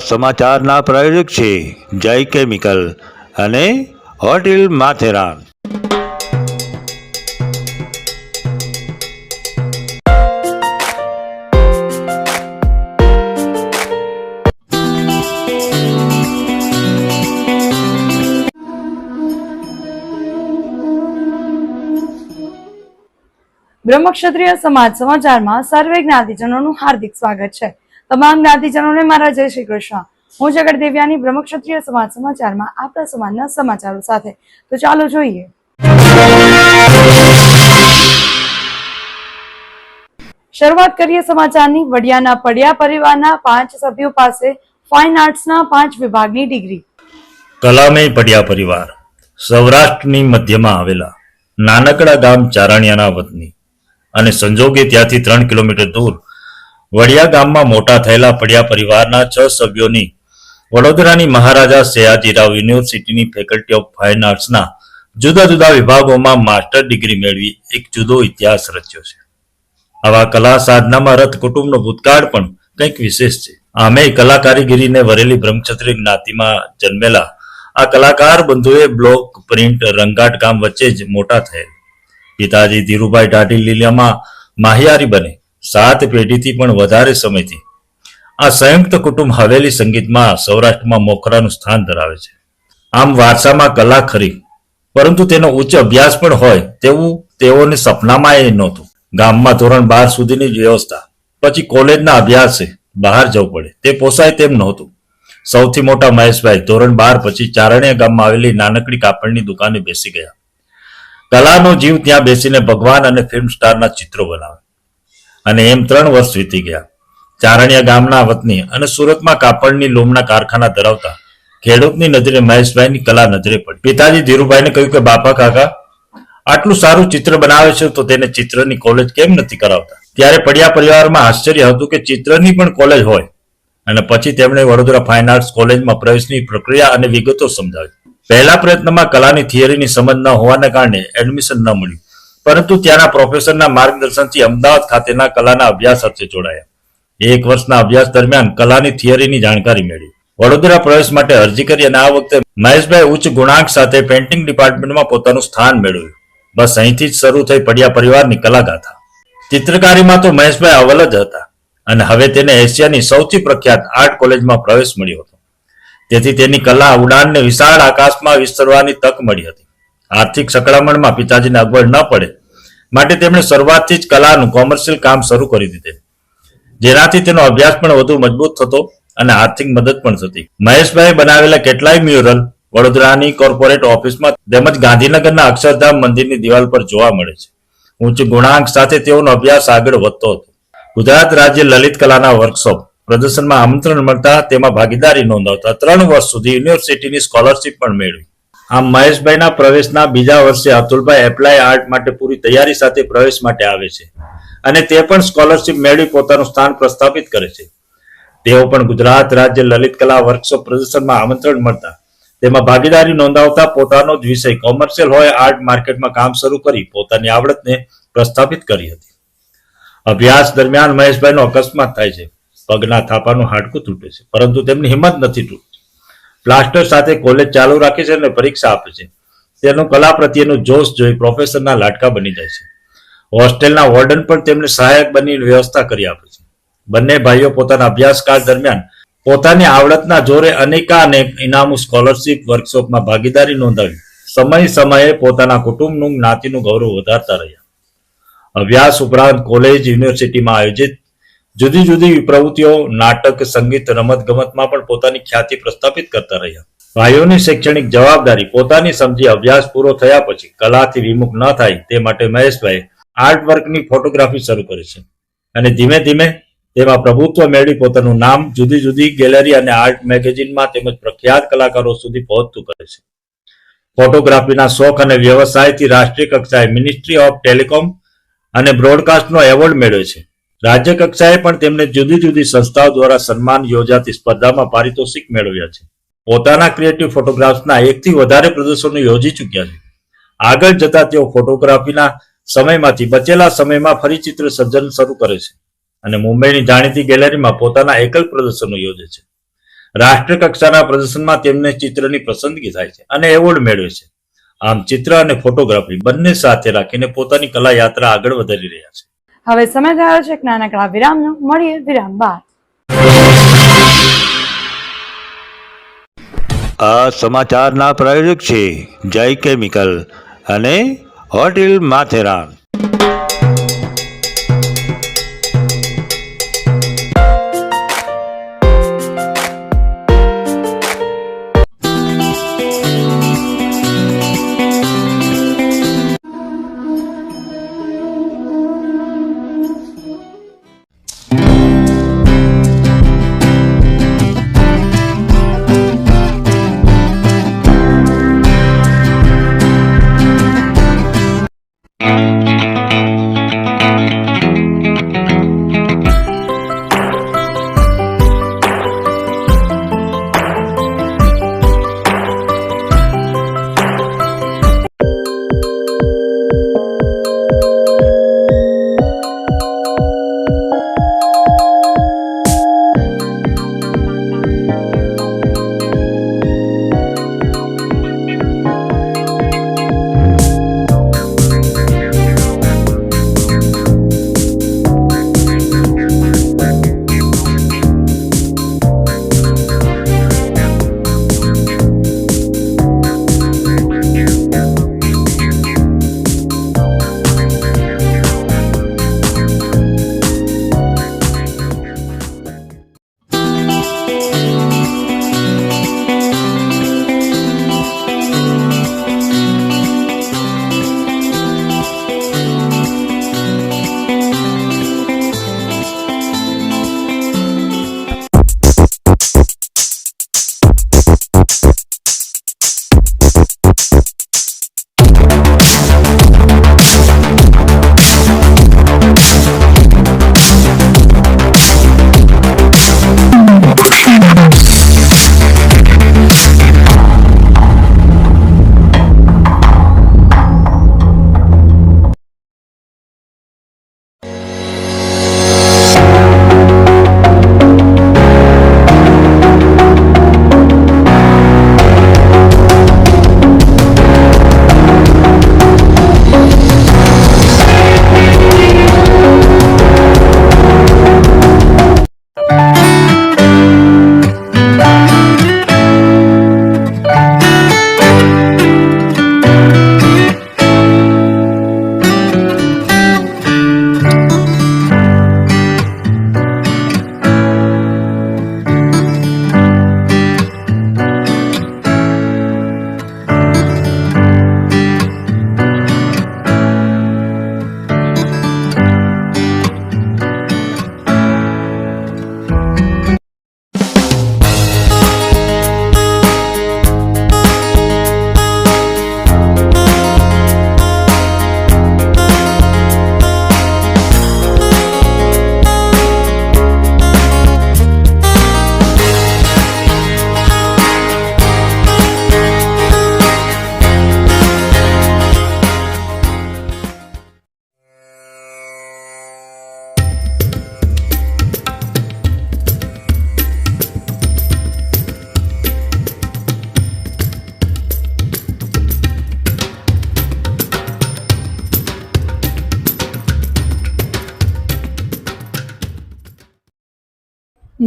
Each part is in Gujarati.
સમાચારના પ્રાયોજક છે જય કેમિકલ અને હોટેલ માથેરાન. બ્રહ્મક્ષત્રિય સમાજ સમાચારમાં સર્વે જ્ઞાતિજનોનું હાર્દિક સ્વાગત છે. તમામ જ્ઞાતિજનોને મારા જય શ્રી કૃષ્ણ. હું જગત દેવ્યાની બ્રહ્મક્ષત્રિય સમાજ સમાચારમાં આપણા સમાજના સમાચારો સાથે. તો ચાલો જોઈએ. શરૂઆત કરીએ સમાચારની. વડિયાના પડિયા પરિવારના 5 સભ્યો પાસે ફાઇન આર્ટ્સના 5 વિભાગની ડિગ્રી. કલામય પડિયા પરિવાર સૌરાષ્ટ્રની મધ્યમાં આવેલા નાનકડા ગામ ચારણિયાના વતની અને સંજોગે ત્યાંથી 3 કિલોમીટર દૂર વડિયા ગામમાં મોટા થયેલા પડિયા પરિવારના 6 સભ્યોની વડોદરાની મહારાજા સયાજીરાવ યુનિવર્સિટીની ફેકલ્ટી ઓફ ફાઇન આર્ટ્સના જુદા જુદા વિભાગોમાં માસ્ટર ડિગ્રી મેળવી એક જુદો ઇતિહાસ રચ્યો છે. આવા કલા સાધનામાં રત કુટુંબનો ભૂતકાળ પણ કંઈક વિશેષ છે. આમે કલા કારીગરીને વરેલી બ્રહ્મક્ષત્રિય જ્ઞાતિમાં જન્મેલા આ કલાકાર બંધુએ બ્લોક પ્રિન્ટ રંગાટ ગામ વચ્ચે જ મોટા થયેલ. પિતાજી ધીરુભાઈ ઢાઢી લીલામાં માહિયારી બને 7 પેઢીથી પણ વધારે સમયથી આ સંયુક્ત કુટુંબ હવેલી સંગીતમાં સૌરાષ્ટ્રમાં મોખરાનું સ્થાન ધરાવે છે. આમ વારસામાં કલા ખરી, પરંતુ તેનો ઉચ્ચ અભ્યાસ પણ હોય તેવું તેઓને સપનામાં એ નહોતું. ગામમાં ધોરણ 12 સુધીની વ્યવસ્થા, પછી કોલેજના અભ્યાસે બહાર જવું પડે તે પોસાય તેમ નહોતું. સૌથી મોટા મહેશભાઈ ધોરણ 12 પછી ચારણિયા ગામમાં આવેલી નાનકડી કાપડની દુકાને બેસી ગયા. કલાનો જીવ ત્યાં બેસીને ભગવાન અને ફિલ્મ સ્ટારના ચિત્રો બનાવે. અને એમ 3 વર્ષ વીતી ગયા. ચારણિયા ગામના વતની અને સુરતમાં કાપડની લૂમના કારખાના ધરાવતા ખેડૂતની નજરે મહેશભાઈની કલા નજરે પડી. પિતાજી ધીરુભાઈને કહ્યું કે બાપા કાકા આટલું સારું ચિત્ર બનાવે છે તો તેને ચિત્રની કોલેજ કેમ નથી કરાવતા? ત્યારે પડિયા પરિવારમાં આશ્ચર્ય હતું કે ચિત્રની પણ કોલેજ હોય. અને પછી તેમણે વડોદરા ફાઇન આર્ટ્સ કોલેજમાં પ્રવેશની પ્રક્રિયા અને વિગતો સમજાવી. પહેલા પ્રયત્નમાં કલાની થિયરીની સમજ ન હોવાને કારણે એડમિશન ન મળ્યું, પરંતુ ત્યાંના પ્રોફેસરના માર્ગદર્શનથી અમદાવાદ ખાતેના કલાના અભ્યાસ અર્થે જોડાયા. 1 વર્ષના અભ્યાસ દરમિયાન કલાની થિયરીની જાણકારી મેળવી. વડોદરા પ્રવેશ માટે અરજી કરી અને આ વખતે મહેશભાઈ ઉચ્ચ ગુણાંક સાથે પેઇન્ટિંગ ડિપાર્ટમેન્ટમાં પોતાનું સ્થાન મેળવ્યું. બસ અહીંથી જ શરૂ થઈ પડિયા પરિવારની કલાગાથા. ચિત્રકારીમાં તો મહેશભાઈ અવ્વલ જ હતા અને હવે તેને એશિયાની સૌથી પ્રખ્યાત આર્ટ કોલેજમાં પ્રવેશ મળ્યો હતો. તેથી તેની કલા ઉડાનને વિશાળ આકાશમાં વિસ્તરવાની તક મળી હતી. આર્થિક સંકળામણમાં પિતાજીને અગવડ ન પડે માટે તેમણે શરૂઆતથી જ કલાનું કોમર્શિયલ કામ શરૂ કરી દીધેલ, જેનાથી તેનો અભ્યાસ પણ વધુ મજબૂત થતો અને આર્થિક મદદ પણ થતી. મહેશભાઈ બનાવેલા કેટલાય મ્યુરલ વડોદરાની કોર્પોરેટ ઓફિસમાં તેમજ ગાંધીનગરના અક્ષરધામ મંદિરની દિવાલ પર જોવા મળે છે. ઉચ્ચ ગુણાંક સાથે તેઓનો અભ્યાસ આગળ વધતો હતો. ગુજરાત રાજ્ય લલિત કલાના વર્કશોપ પ્રદર્શનમાં આમંત્રણ મળતા તેમાં ભાગીદારી નોંધાવતા 3 વર્ષ સુધી યુનિવર્સિટીની સ્કોલરશીપ પણ મેળવી. આમ મહેશભાઈના પ્રવેશના બીજા વર્ષે અતુલભાઈ એપ્લાય આર્ટ માટે પૂરી તૈયારી સાથે પ્રવેશ માટે આવે છે અને તે પણ સ્કોલરશીપ મેળવી પોતાનું સ્થાન પ્રસ્થાપિત કરે છે. તેઓ પણ ગુજરાત રાજ્ય લલિત કલા વર્કશોપ પ્રદર્શનમાં આમંત્રણ મળતા તેમાં ભાગીદારી નોંધાવતા પોતાનો જ વિષય કોમર્શિયલ હોય આર્ટ માર્કેટમાં કામ શરૂ કરી પોતાની આવડતને પ્રસ્થાપિત કરી હતી. અભ્યાસ દરમિયાન મહેશભાઈનો અકસ્માત થાય છે. પગના થાપાનું હાડકું તૂટે છે, પરંતુ તેમની હિંમત નથી તૂટતી. પ્લાસ્ટર સાથે કોલેજ ચાલુ રાખે છે અને પરીક્ષા આપે છે. તેનું કલા પ્રત્યેનું જોશ જોઈ પ્રોફેસરના લાડકા બની જાય છે. હોસ્ટેલના વોર્ડન પણ તેમને સહાયક બની વ્યવસ્થા કરી આપે છે. બંને ભાઈઓ પોતાના અભ્યાસકાળ દરમિયાન પોતાની આવડતના જોરે અનેક ઇનામો, સ્કોલરશીપ, વર્કશોપમાં ભાગીદારી નોંધાવી સમયે પોતાના કુટુંબનું જ્ઞાતિનું ગૌરવ વધારતા રહ્યા. અભ્યાસ ઉપરાંત કોલેજ, યુનિવર્સિટીમાં આયોજિત જુદી જુદી પ્રવૃત્તિઓ, નાટક, સંગીત, રમત ગમતમાં પણ પોતાની ખ્યાતિ પ્રસ્થાપિત કરતા રહ્યા. ભાઈઓની શૈક્ષણિક જવાબદારી પોતાની સમજી અભ્યાસ પૂરો થયા પછી કલાથી વિમુખ ન થાય તે માટે મહેશભાઈ આર્ટ વર્કની ફોટોગ્રાફી શરૂ કરે છે અને ધીમે ધીમે તેમાં પ્રભુત્વ મેળવી પોતાનું નામ જુદી જુદી ગેલેરી અને આર્ટ મેગેઝિનમાં તેમજ પ્રખ્યાત કલાકારો સુધી પહોંચતું કરે છે. ફોટોગ્રાફીના શોખ અને વ્યવસાયથી રાષ્ટ્રીય કક્ષાએ મિનિસ્ટ્રી ઓફ ટેલિકોમ અને બ્રોડકાસ્ટનો એવોર્ડ મેળવે છે. રાજ્ય કક્ષાએ પણ તેમને જુદી જુદી સંસ્થાઓ દ્વારા સન્માન યોજાતી સ્પર્ધામાં પારિતોષિક મેળવ્યા છે. પોતાના ક્રિએટિવ ફોટોગ્રાફ્સના 1 થી વધારે પ્રદર્શનો યોજી ચૂક્યા છે. આગળ જતા તેઓ ફોટોગ્રાફીના સમયમાંથી બચેલા સમયમાં ફરી ચિત્ર સર્જન શરૂ કરે છે અને મુંબઈની જાણીતી ગેલેરીમાં પોતાના એકલ પ્રદર્શનો યોજે છે. રાષ્ટ્રીય કક્ષાના પ્રદર્શનમાં તેમને ચિત્રની પસંદગી થાય છે અને એવોર્ડ મેળવે છે. આમ ચિત્ર અને ફોટોગ્રાફી બંને સાથે રાખીને પોતાની કલા યાત્રા આગળ વધારી રહ્યા છે. હવે સમય થયો છે એક નાનકડા વિરામનો. મળીએ વિરામ બાદ. આ સમાચારના પ્રાયોજક છે જય કેમિકલ અને હોટેલ માથેરાન.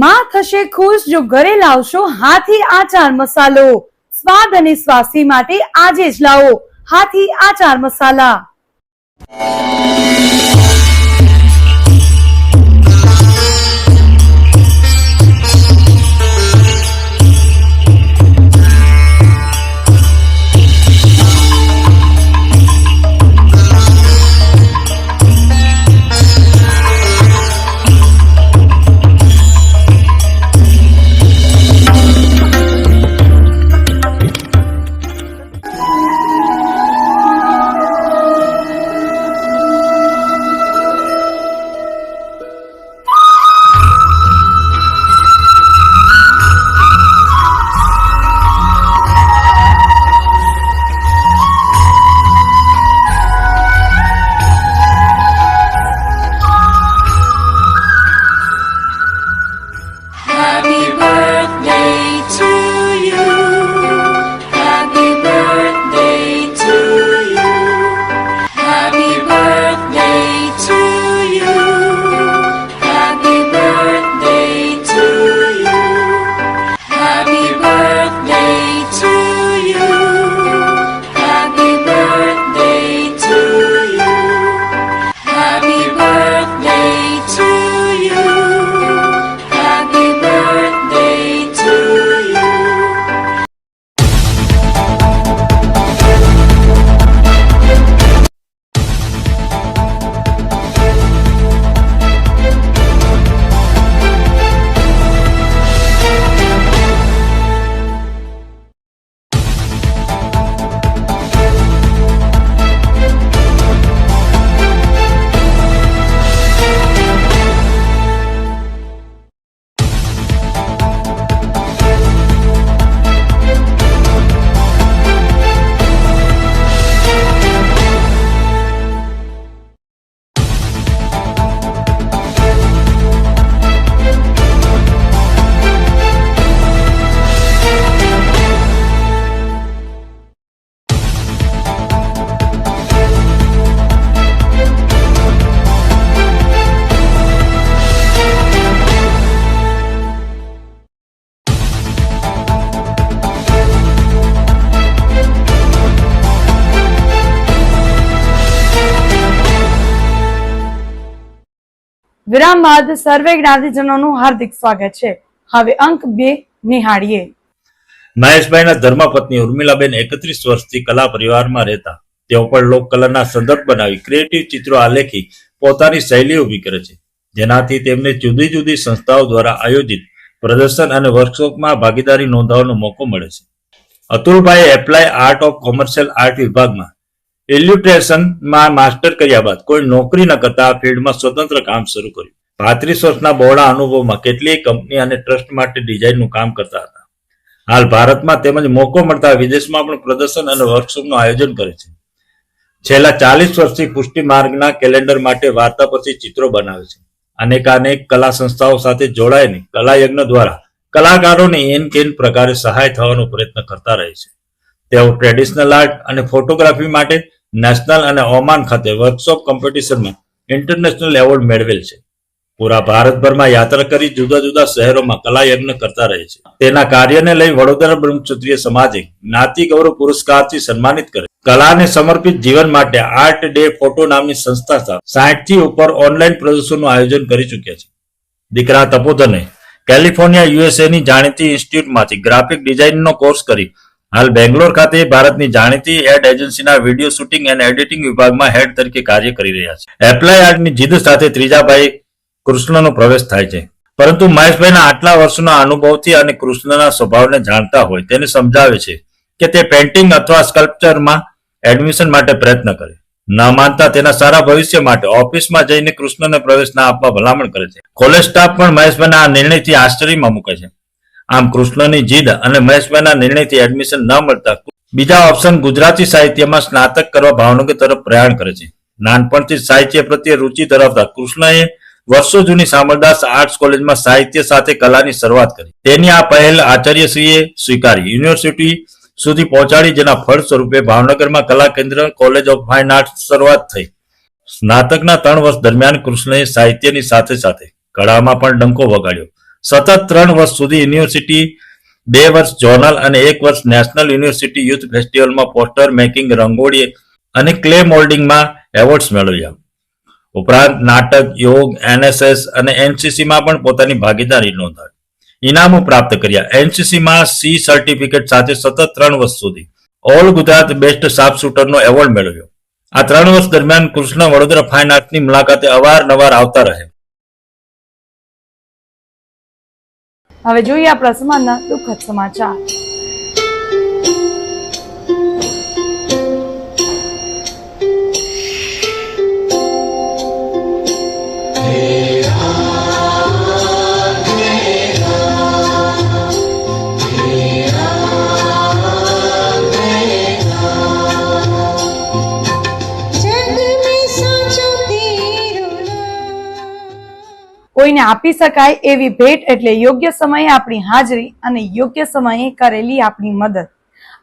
માં થશે ખુશ જો ઘરે લાવશો હાથી આચાર મસાલો. સ્વાદ અને સ્વાસ્થ્ય માટે આજે જ લાવો હાથી આચાર મસાલા. વિરામ બાદ સર્વે જ્ઞાતિજનોનું હાર્દિક સ્વાગત છે. હવે અંક 2 નિહાળીએ. મહેશભાઈના ધર્મપત્ની ઉર્મિલાબેન 31 વર્ષથી કલા પરિવારમાં રહેતા તેઓ પણ લોકકલાના સંદર્ભ બનાવી ક્રિએટિવ ચિત્રો આલેખી પોતાની શૈલી ઊભી કરે છે, જેનાથી તેમને જુદી જુદી સંસ્થાઓ દ્વારા આયોજિત પ્રદર્શન અને વર્કશોપમાં ભાગીદારી નોંધાવવાનો મોકો મળે છે. અતુલભાઈએ apply art of commercial art વિભાગમાં ઇલ્યુસ્ટ્રેશનમાં માસ્ટર કર્યા બાદ કોઈ નોકરી ન કરતા આ ફિલ્ડમાં સ્વતંત્ર કામ શરૂ કર્યું. 35 વર્ષના બહોળા અનુભવમાં કેટલીય કંપની અને ટ્રસ્ટ માટે ડિઝાઇનનું કામ કરતા હતા. હાલ ભારતમાં તેમજ મોકો મળતા વિદેશમાં પણ પ્રદર્શન અને વર્કશોપનું આયોજન કરે છે. છેલ્લા 40 વર્ષથી પુષ્ટિ માર્ગના કેલેન્ડર માટે વાર્તા પછી ચિત્રો બનાવે છે. અનેકાનેક કલા સંસ્થાઓ સાથે જોડાઈને કલાયજ્ઞ દ્વારા કલાકારોને એન કેન પ્રકારે સહાય થવાનો પ્રયત્ન કરતા રહે છે. તેઓ ટ્રેડિશનલ આર્ટ અને ફોટોગ્રાફી માટે નેશનલ અને ઓમાન ખાતે વર્કશોપ કોમ્પિટિશનમાં ઇન્ટરનેશનલ એવોર્ડ મેળવેલ છે. પૂરા ભારતભરમાં યાત્રા કરી જુદા જુદા શહેરોમાં કલાયજ્ઞ કરતા રહે છે. તેના કાર્યને લઈ વડોદરા બ્રહ્મક્ષત્રિય સમાજે જ્ઞાતિ ગૌરવ પુરસ્કારથી સન્માનિત કરે. કલાને સમર્પિત જીવન માટે આર્ટ ડે ફોટો નામની સંસ્થા સાથે 60 થી ઉપર ઓનલાઈન પ્રદર્શનનું આયોજન કરી ચૂક્યા છે. દીકરા તપોધને કેલિફોર્નિયા યુએસએની જાણીતી ઇન્સ્ટિટ્યૂટમાંથી ગ્રાફિક ડિઝાઇનનો કોર્સ કરી હાલ બેંગ્લોર ખાતે ભારતની જાણીતી એડ એજન્સીના વિડીયો શૂટિંગ અને એડિટિંગ વિભાગમાં હેડ તરીકે કાર્ય કરી રહ્યા છે. એપ્લાય આર્ટની જીદ સાથે ત્રીજા ભાઈ કૃષ્ણનો પ્રવેશ થાય છે, પરંતુ મહેશભાઈના આટલા વર્ષોના અનુભવથી અને કૃષ્ણના સ્વભાવને જાણતા હોય તેને સમજાવે છે કે તે પેઇન્ટિંગ અથવા સ્કલ્પચરમાં એડમિશન માટે પ્રયત્ન કરે. ન માનતા તેના સારા ભવિષ્ય માટે ઓફિસમાં જઈને કૃષ્ણને પ્રવેશ ના આપવા ભલામણ કરે છે. કોલેજ સ્ટાફ પણ મહેશભાઈના આ નિર્ણયથી આશ્ચર્યમાં મૂકે છે. આમ કૃષ્ણની જીદ અને મહેશભાઈના નિર્ણયથી એડમિશન ન મળતા બીજા ઓપ્શન ગુજરાતી સાહિત્યમાં સ્નાતક કરવા ભાવનગર તરફ પ્રયાણ કરે છે. નાનપણથી સાહિત્ય પ્રત્યે રુચિ ધરાવતા કૃષ્ણએ વર્ષો જૂની શામળદાસ આર્ટ્સ કોલેજમાં સાહિત્ય સાથે કલાની શરૂઆત કરી. તેની આ પહેલ આચાર્યશ્રીએ સ્વીકારી યુનિવર્સિટી સુધી પહોંચાડી, જેના ફળ સ્વરૂપે ભાવનગરમાં કલા કેન્દ્ર કોલેજ ઓફ ફાઇન આર્ટ્સ શરૂઆત થઈ. સ્નાતકના 3 વર્ષ દરમિયાન કૃષ્ણએ સાહિત્યની સાથે સાથે કળામાં પણ ડંકો વગાડ્યો. સતત 3 વર્ષ સુધી યુનિવર્સિટી, 2 વર્ષ જોનલ અને 1 વર્ષ નેશનલ યુનિવર્સિટી યુથ ફેસ્ટિવલમાં પોસ્ટર મેકિંગ, રંગોળી અને ક્લે મોલ્ડિંગમાં એવોર્ડ્સ મેળવ્યા. ઉપરાંત નાટક, યોગ, NSS અને NCCમાં પણ પોતાની ભાગીદારી નોંધાવી ઇનામો પ્રાપ્ત કર્યા. NCCમાં C સર્ટિફિકેટ સાથે સતત 3 વર્ષ સુધી ઓલ ગુજરાત બેસ્ટ શાર્પ શૂટરનો એવોર્ડ મેળવ્યો. આ 3 વર્ષ દરમિયાન કૃષ્ણ વડોદરા ફાઇન આર્ટની મુલાકાતે અવારનવાર આવતા રહે. હવે જોઈએ આપણા સમાજના દુઃખદ સમાચાર. કોઈને આપી શકાય એવી ભેટ એટલે યોગ્ય સમયે આપણી હાજરી અને યોગ્ય સમયે કરેલી આપણી મદદ.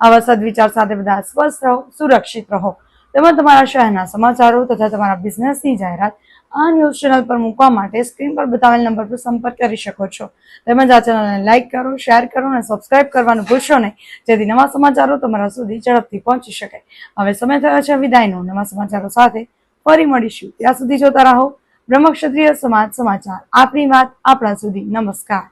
આવા સદવિચાર સાથે બધા સ્વસ્થ રહો, સુરક્ષિત રહો. તેમજ તમારા શહેરના સમાચારો તથા તમારા બિઝનેસની જાહેરાત આ ન્યૂઝ ચેનલ પર મૂકવા માટે સ્ક્રીન પર બતાવેલ નંબર પર સંપર્ક કરી શકો છો. તેમજ આ ચેનલને લાઇક કરો, શેર કરો અને સબસ્ક્રાઇબ કરવાનું ભૂલશો નહીં, જેથી નવા સમાચારો તમારા સુધી ઝડપથી પહોંચી શકે. હવે સમય થયો છે વિદાયનો. નવા સમાચારો સાથે ફરી મળીશું. ત્યાં સુધી જોતા રહો બ્રહ્મક્ષત્રિય સમાજ સમાચાર. આપણી વાત આપણા સુધી. નમસ્કાર.